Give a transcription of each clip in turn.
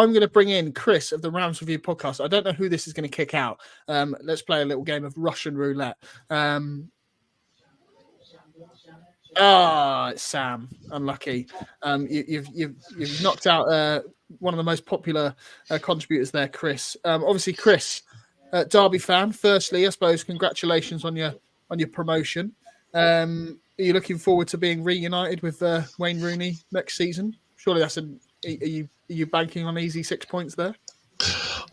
I'm going to bring in Chris of the Rams Review podcast. I don't know who this is going to kick out. Let's play a little game of Russian roulette. It's Sam. Unlucky. You've knocked out one of the most popular contributors there, Chris. Obviously, Chris, Derby fan. Firstly, I suppose congratulations on your promotion. Are you looking forward to being reunited with Wayne Rooney next season? Surely that's Are you banking on easy 6 points there?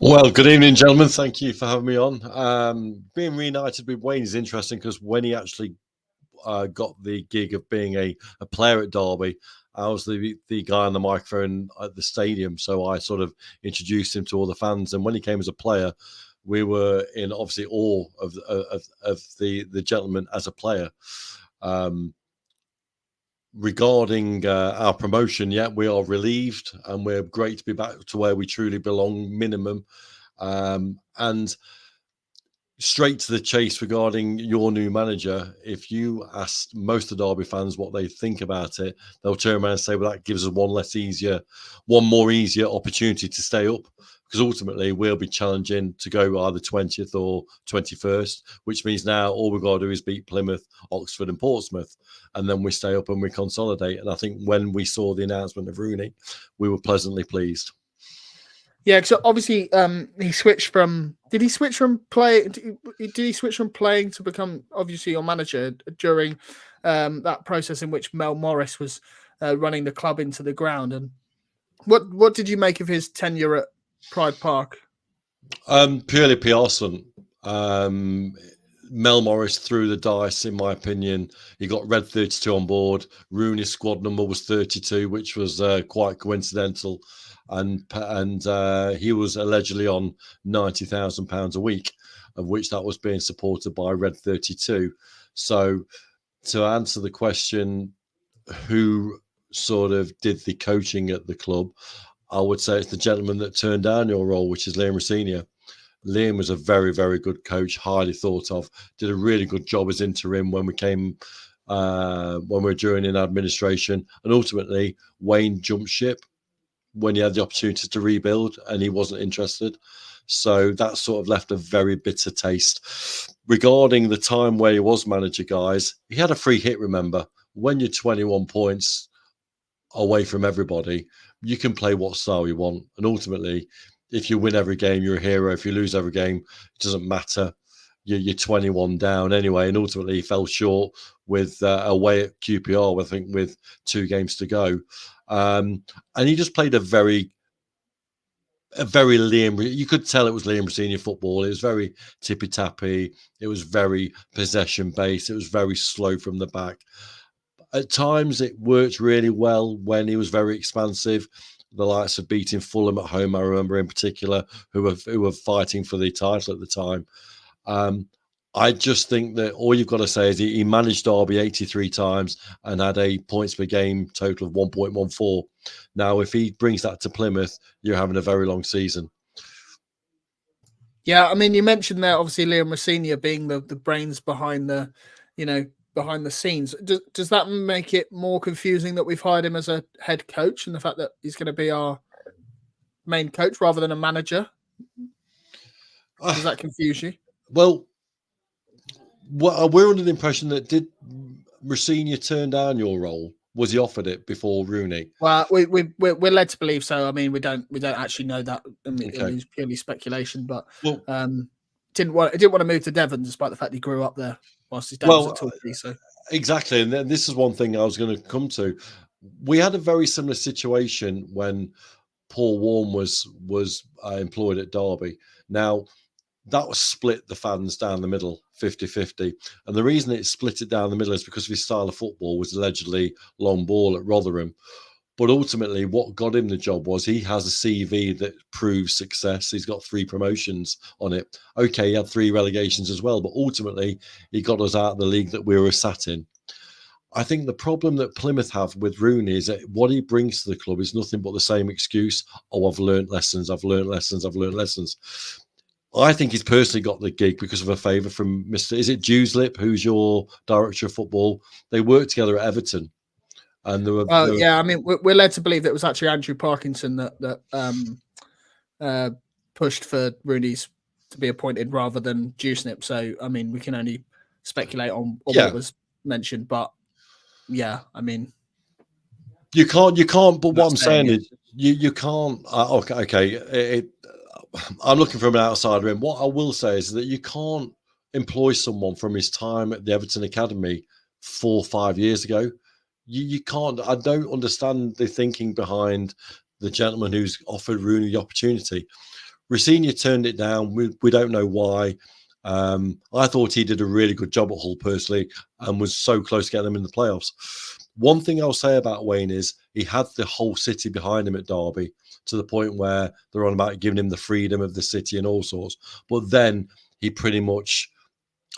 Well, good evening, gentlemen. Thank you for having me on. Being reunited with Wayne is interesting because when he actually got the gig of being a player at Derby, I was the guy on the microphone at the stadium, so I sort of introduced him to all the fans. And when he came as a player, we were in obviously awe of the gentleman as a player. Regarding our promotion, we are relieved and we're great to be back to where we truly belong, minimum. And straight to the chase regarding your new manager, if you asked most of the Derby fans what they think about it, they'll turn around and say, well, that gives us one more easier opportunity to stay up, because ultimately we'll be challenging to go either 20th or 21st, which means now all we've got to do is beat Plymouth, Oxford and Portsmouth, and then we stay up and we consolidate. And I think when we saw the announcement of Rooney, we were pleasantly pleased. Yeah, so obviously he switched from. Did he switch from play? Did he switch from playing to become obviously your manager during that process in which Mel Morris was running the club into the ground? And what did you make of his tenure at Pride Park? Purely PR stunt. Mel Morris threw the dice, in my opinion. He got Red 32 on board. Rooney's squad number was 32, which was quite coincidental. And he was allegedly on £90,000 a week, of which that was being supported by Red 32. So to answer the question, who sort of did the coaching at the club, I would say it's the gentleman that turned down your role, which is Liam Rossini. Liam was a very, very good coach, highly thought of, did a really good job as interim when we were during in administration. And ultimately, Wayne jumped ship when he had the opportunity to rebuild and he wasn't interested. So that sort of left a very bitter taste. Regarding the time where he was manager, guys, he had a free hit, remember. When you're 21 points away from everybody, you can play what style you want. And ultimately, if you win every game, you're a hero. If you lose every game, it doesn't matter. You're 21 down anyway. And ultimately, he fell short with away at QPR, I think, with 2 games to go. And he just played a very Liam. You could tell it was Liam Rossini football. It was very tippy tappy. It was very possession based. It was very slow from the back. At times, it worked really well when he was very expansive. The likes of beating Fulham at home, I remember in particular, who were fighting for the title at the time. I just think that all you've got to say is he managed Derby 83 times and had a points per game total of 1.14. Now, if he brings that to Plymouth, you're having a very long season. Yeah, I mean, you mentioned there, obviously, Liam Rossini being the brains behind behind the scenes. Does that make it more confusing that we've hired him as a head coach and the fact that he's going to be our main coach rather than a manager? Does that confuse you? Well, we're under the impression that did Rossini turn down your role? Was he offered it before Rooney? Well, we're led to believe so. I mean, we don't actually know that. I mean, okay. It was purely speculation, but didn't want to move to Devon despite the fact he grew up there whilst his dad was at Torquay. So exactly, and then this is one thing I was going to come to. We had a very similar situation when Paul Warne was employed at Derby. Now, that was split the fans down the middle, 50-50. And the reason it split it down the middle is because of his style of football was allegedly long ball at Rotherham. But ultimately, what got him the job was he has a CV that proves success. He's got 3 promotions on it. Okay, he had 3 relegations as well, but ultimately, he got us out of the league that we were sat in. I think the problem that Plymouth have with Rooney is that what he brings to the club is nothing but the same excuse. Oh, I've learned lessons. I think he's personally got the gig because of a favour from is it Dewslip, who's your director of football? They worked together at Everton. And yeah, I mean, we're led to believe that it was actually Andrew Parkinson that pushed for Rooney's to be appointed rather than Dewsnip. So, I mean, we can only speculate on what was mentioned. But, yeah, I mean... You can't, but what I'm saying is you can't... okay. I'm looking from an outsider in. What I will say is that you can't employ someone from his time at the Everton Academy 4 or 5 years ago. You can't. I don't understand the thinking behind the gentleman who's offered Rooney the opportunity. Rosenior turned it down. We don't know why. I thought he did a really good job at Hull personally and was so close to getting them in the playoffs. One thing I'll say about Wayne is he had the whole city behind him at Derby to the point where they're on about giving him the freedom of the city and all sorts. But then he pretty much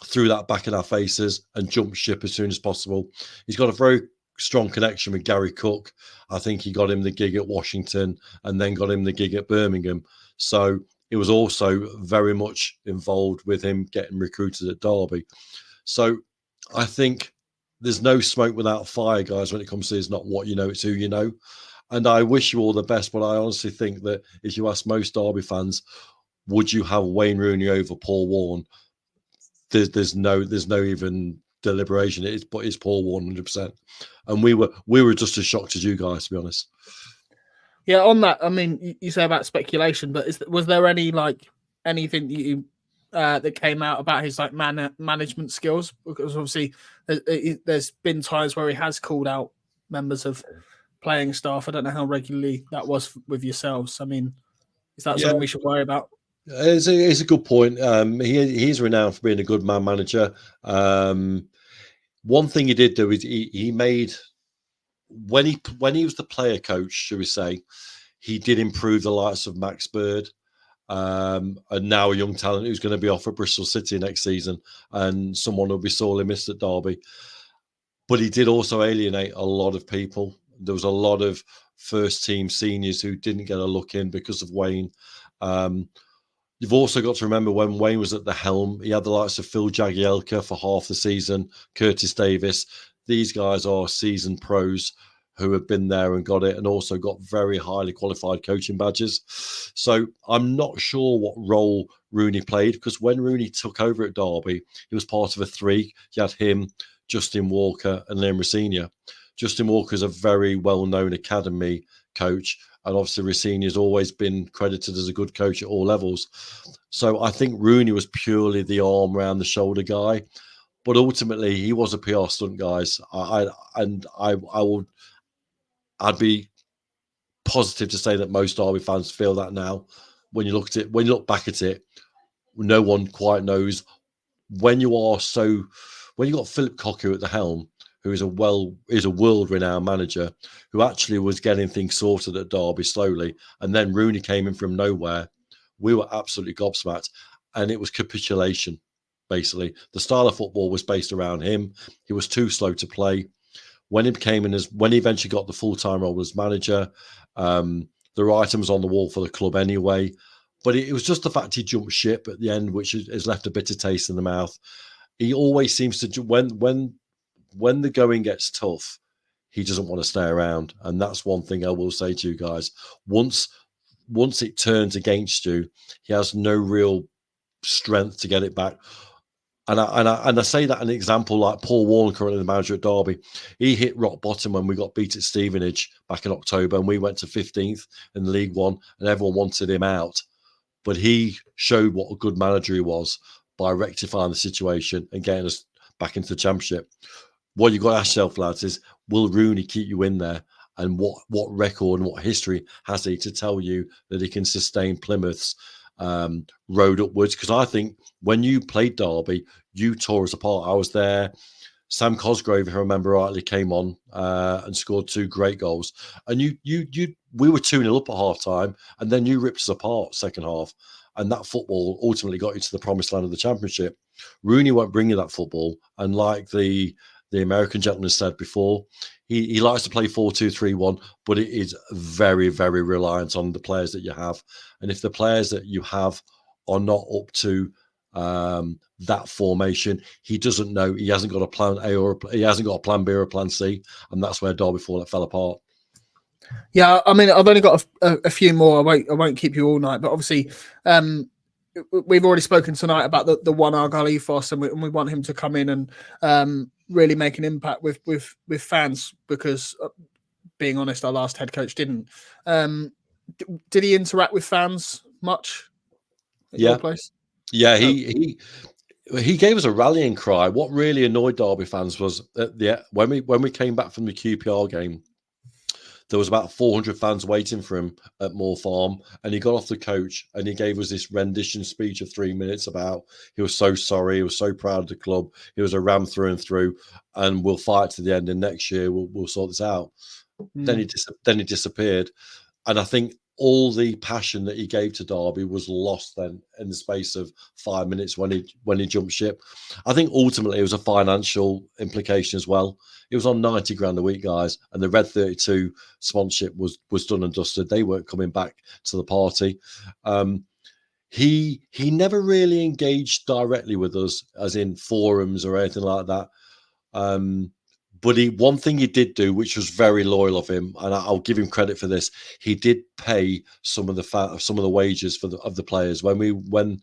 threw that back in our faces and jumped ship as soon as possible. He's got a very strong connection with Gary Cook. I think he got him the gig at Washington and then got him the gig at Birmingham. So it was also very much involved with him getting recruited at Derby. So I think there's no smoke without fire, guys, when it comes to it's not what you know, it's who you know. And I wish you all the best, but I honestly think that if you ask most Derby fans, would you have Wayne Rooney over Paul Warne? There's no even deliberation. It's Paul Warne 100%. And we were just as shocked as you guys, to be honest. Yeah, on that, I mean, you say about speculation, but was there any anything that you that came out about his management skills? Because obviously, there's been times where he has called out members of playing staff. I don't know how regularly that was with yourselves. I mean, is that something we should worry about? It's a good point. He's renowned for being a good man manager. One thing he did do is he made when he was the player coach, should we say, he did improve the likes of Max Bird, and now a young talent who's going to be off at Bristol City next season, and someone who'll be sorely missed at Derby. But he did also alienate a lot of people. There was a lot of first team seniors who didn't get a look in because of Wayne. You've also got to remember when Wayne was at the helm, he had the likes of Phil Jagielka for half the season, Curtis Davis. These guys are seasoned pros who have been there and got it and also got very highly qualified coaching badges. So I'm not sure what role Rooney played, because when Rooney took over at Derby, he was part of a three. You had him, Justin Walker and Liam Rosenior. Justin Walker is a very well-known academy coach, and obviously Rosenior has always been credited as a good coach at all levels. So I think Rooney was purely the arm around the shoulder guy, but ultimately he was a PR stunt, guys. I'd be positive to say that most Derby fans feel that now. When you look back at it, no one quite knows when you got Philip Cocu at the helm, who is a world-renowned manager, who actually was getting things sorted at Derby slowly, and then Rooney came in from nowhere. We were absolutely gobsmacked, and it was capitulation, basically. The style of football was based around him. He was too slow to play. When he eventually got the full-time role as manager, the writing was on the wall for the club anyway. But it was just the fact he jumped ship at the end, which has left a bitter taste in the mouth. He always seems to, when the going gets tough, he doesn't want to stay around. And that's one thing I will say to you guys. Once it turns against you, he has no real strength to get it back. And I say that an example like Paul Warne, currently the manager at Derby, he hit rock bottom when we got beat at Stevenage back in October, and we went to 15th in League One, and everyone wanted him out. But he showed what a good manager he was by rectifying the situation and getting us back into the Championship. What you've got to ask yourself, lads, is will Rooney keep you in there? And what record and what history has he to tell you that he can sustain Plymouth's road upwards? Because I think when you played Derby, you tore us apart. I was there. Sam Cosgrove, if I remember rightly, came on and scored 2 great goals. And we were 2-0 up at half time, and then you ripped us apart second half. And that football ultimately got you to the promised land of the Championship. Rooney won't bring you that football. And like the American gentleman said before, he likes to play 4-2-3-1, but it is very, very reliant on the players that you have. And if the players that you have are not up to that formation, he doesn't know. He hasn't got a plan A he hasn't got a plan B or a plan C, and that's where Derby fell apart. Yeah, I mean, I've only got a few more. I won't keep you all night, but obviously, we've already spoken tonight about the one Argyle ethos, and we want him to come in and really make an impact with fans. Because, being honest, our last head coach didn't. Did he interact with fans much at your place? Yeah, he gave us a rallying cry. What really annoyed Derby fans was when we came back from the QPR game, there was about 400 fans waiting for him at Moor Farm, and he got off the coach and he gave us this rendition speech of 3 minutes about he was so sorry, he was so proud of the club, he was a ram through and through, and we'll fight to the end. And next year we'll sort this out. Then he disappeared, and I think all the passion that he gave to Derby was lost then in the space of 5 minutes when he jumped ship. I think ultimately it was a financial implication as well. It was on 90 grand a week, guys, and the Red 32 sponsorship was done and dusted. They weren't coming back to the party. He never really engaged directly with us, as in forums or anything like that. But one thing he did do, which was very loyal of him, and I'll give him credit for this, he did pay some of the wages of the players when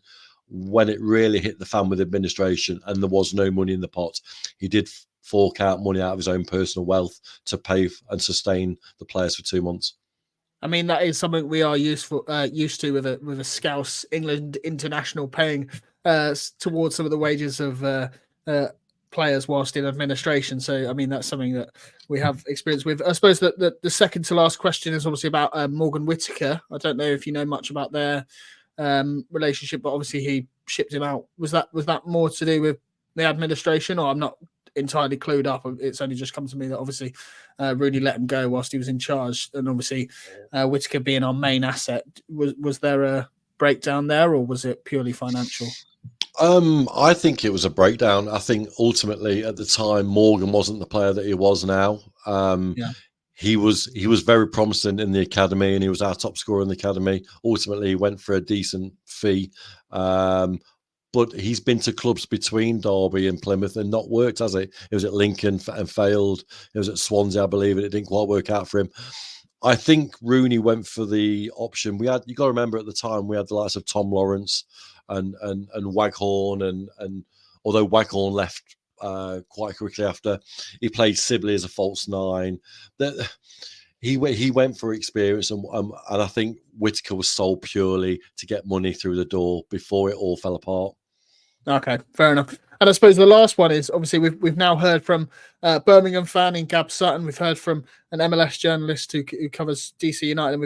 it really hit the fan with administration and there was no money in the pot. He did fork out money out of his own personal wealth to pay and sustain the players for 2 months. I mean, that is something we are used to with a Scouse England international paying towards some of the wages of players whilst in administration. So, I mean, that's something that we have experience with. I suppose that the second to last question is obviously about Morgan Whittaker. I don't know if you know much about their relationship, but obviously he shipped him out. Was that more to do with the administration, or I'm not entirely clued up? It's only just come to me that obviously Rooney let him go whilst he was in charge, and obviously Whittaker being our main asset. Was there a breakdown there, or was it purely financial? I think it was a breakdown. I think ultimately at the time Morgan wasn't the player that he was now. He was very promising in the academy, and he was our top scorer in the academy. Ultimately, he went for a decent fee. But he's been to clubs between Derby and Plymouth and not worked, has it? It was at Lincoln and failed. It was at Swansea, I believe, and it didn't quite work out for him. I think Rooney went for the option. You got to remember at the time we had the likes of Tom Lawrence and Waghorn, and although Waghorn left quite quickly after, he played Sibley as a false nine. He went for experience, and I think Whittaker was sold purely to get money through the door before it all fell apart. Okay, fair enough. And I suppose the last one is obviously we've now heard from Birmingham fan in Gab Sutton. We've heard from an MLS journalist who covers DC United, and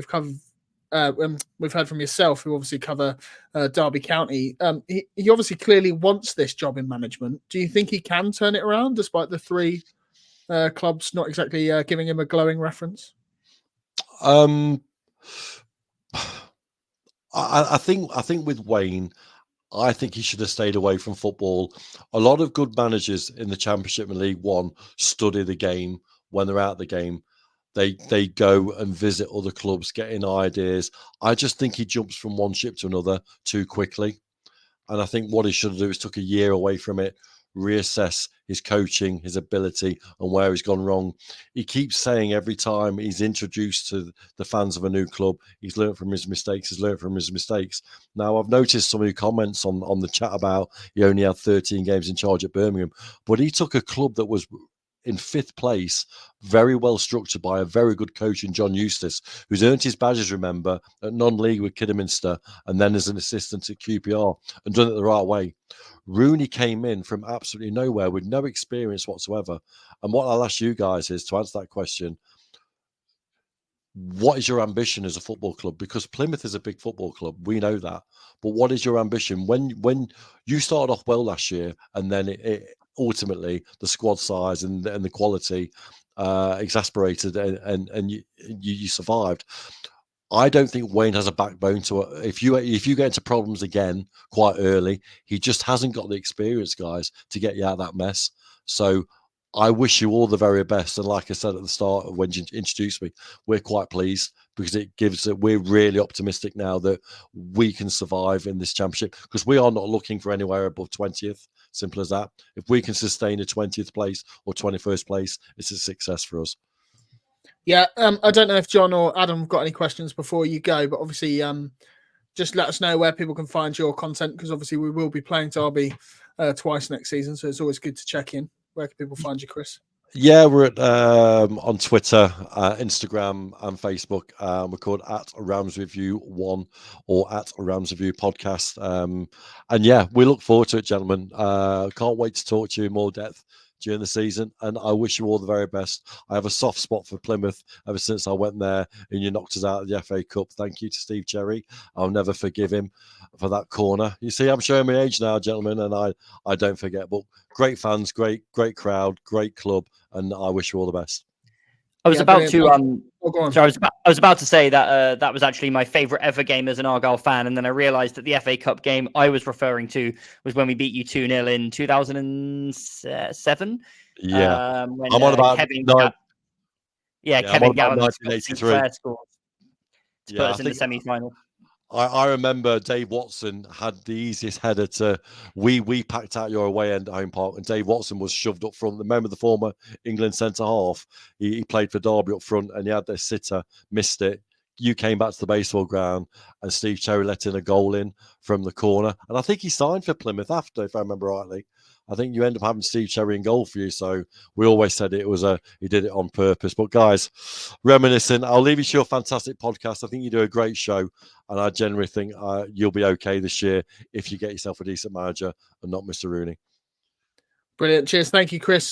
we've heard from yourself, who obviously cover Derby County. He obviously clearly wants this job in management. Do you think he can turn it around, despite the three clubs not exactly giving him a glowing reference? I think with Wayne, I think he should have stayed away from football. A lot of good managers in the Championship and League One study the game when they're out of the game. They go and visit other clubs, getting ideas. I just think he jumps from one ship to another too quickly. And I think what he should do is took a year away from it, reassess his coaching, his ability, and where he's gone wrong. He keeps saying every time he's introduced to the fans of a new club, he's learned from his mistakes. Now, I've noticed some of your comments on the chat about he only had 13 games in charge at Birmingham, but he took a club that was in 5th place, very well structured by a very good coach in John Eustace, who's earned his badges, remember, at non-league with Kidderminster and then as an assistant at QPR, and done it the right way. Rooney came in from absolutely nowhere with no experience whatsoever. And what I'll ask you guys is, to answer that question, what is your ambition as a football club? Because Plymouth is a big football club, we know that. But what is your ambition? When you started off well last year, and then it ultimately the squad size and the quality exasperated, and you survived. I don't think Wayne has a backbone to it. If you get into problems again quite early, he just hasn't got the experience, guys, to get you out of that mess. So I wish you all the very best. And like I said at the start of when you introduced me, we're quite pleased because it gives that we're really optimistic now that we can survive in this championship, because we are not looking for anywhere above 20th. Simple as that. If we can sustain a 20th place or 21st place, it's a success for us. Yeah, I don't know if John or Adam have got any questions before you go, but obviously, just let us know where people can find your content, because obviously we will be playing Derby twice next season, so it's always good to check in. Where can people find you, Chris? Yeah, we're at on Twitter, Instagram, and Facebook. We're called at Rams Review 1 or at Rams Review Podcast. And yeah, we look forward to it, gentlemen. Can't wait to talk to you in more depth during the season, and I wish you all the very best. I have a soft spot for Plymouth ever since I went there and you knocked us out of the FA Cup. Thank you to Steve Cherry. I'll never forgive him for that corner. You see, I'm showing my age now, gentlemen, and I don't forget. But great fans, great crowd, great club, and I wish you all the best. I was about to go on. Sorry, I was about to say that that was actually my favourite ever game as an Argyle fan, and then I realised that the FA Cup game I was referring to was when we beat you 2-0 in 2007. Yeah, when I'm on about Kevin, I'm Kevin on about Gallen and 1983. Sinclair scored to put Yeah, us in the semi-final. I remember Dave Watson had the easiest header to. We packed out your away end at Home Park, and Dave Watson was shoved up front. Remember the former England centre half? He played for Derby up front, and he had their sitter, missed it. You came back to the baseball ground, and Steve Cherry let in a goal in from the corner. And I think he signed for Plymouth after, if I remember rightly. I think you end up having Steve Cherry in goal for you. So we always said it was he did it on purpose. But guys, reminiscing, I'll leave you to your fantastic podcast. I think you do a great show, and I generally think you'll be okay this year if you get yourself a decent manager and not Mr. Rooney. Brilliant. Cheers. Thank you, Chris.